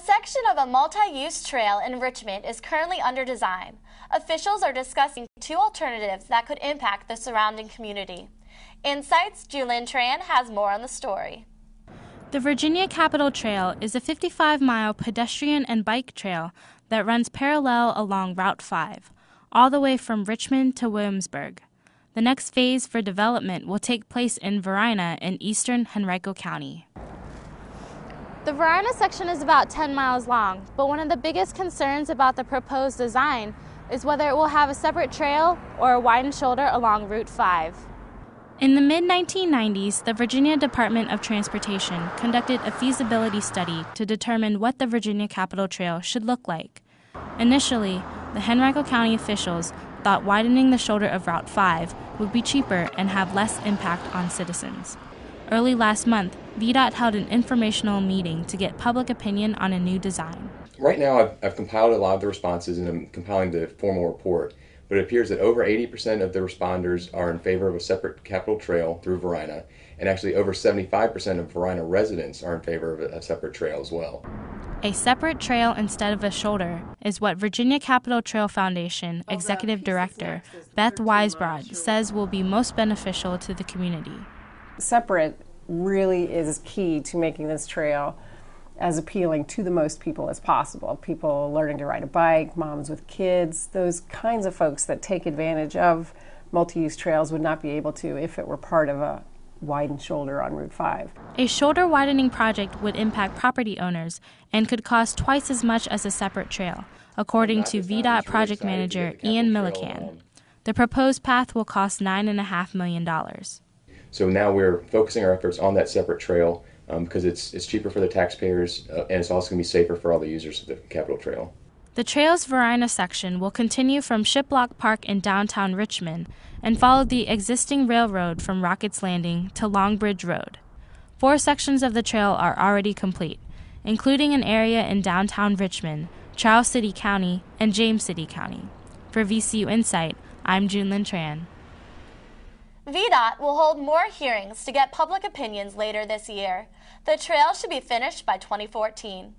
section of a multi-use trail in Richmond is currently under design. Officials are discussing two alternatives that could impact the surrounding community. Insight's Julyn Tran has more on the story. The Virginia Capitol Trail is a 55-mile pedestrian and bike trail that runs parallel along Route 5, all the way from Richmond to Williamsburg. The next phase for development will take place in Varina in eastern Henrico County. The Varina section is about 10 miles long, but one of the biggest concerns about the proposed design is whether it will have a separate trail or a widened shoulder along Route 5. In the mid-1990s, the Virginia Department of Transportation conducted a feasibility study to determine what the Virginia Capitol Trail should look like. Initially, the Henrico County officials thought widening the shoulder of Route 5 would be cheaper and have less impact on citizens. Early last month, VDOT held an informational meeting to get public opinion on a new design. Right now, I've compiled a lot of the responses and I'm compiling the formal report, but it appears that over 80% of the responders are in favor of a separate Capitol Trail through Varina, and actually over 75% of Varina residents are in favor of a separate trail as well. A separate trail instead of a shoulder is what Virginia Capitol Trail Foundation Executive Director Beth Weisbrod says will be most beneficial to the community. Separate really is key to making this trail as appealing to the most people as possible. People learning to ride a bike, moms with kids, those kinds of folks that take advantage of multi-use trails would not be able to if it were part of a widened shoulder on Route 5. A shoulder widening project would impact property owners and could cost twice as much as a separate trail, according to VDOT project manager Ian Millican. The proposed path will cost $9.5 million. So now we're focusing our efforts on that separate trail because it's cheaper for the taxpayers and it's also going to be safer for all the users of the Capitol Trail. The trail's Varina section will continue from Shiplock Park in downtown Richmond and follow the existing railroad from Rockets Landing to Longbridge Road. 4 sections of the trail are already complete, including an area in downtown Richmond, Charles City County, and James City County. For VCU Insight, I'm Julyn Tran. VDOT will hold more hearings to get public opinions later this year. The trail should be finished by 2014.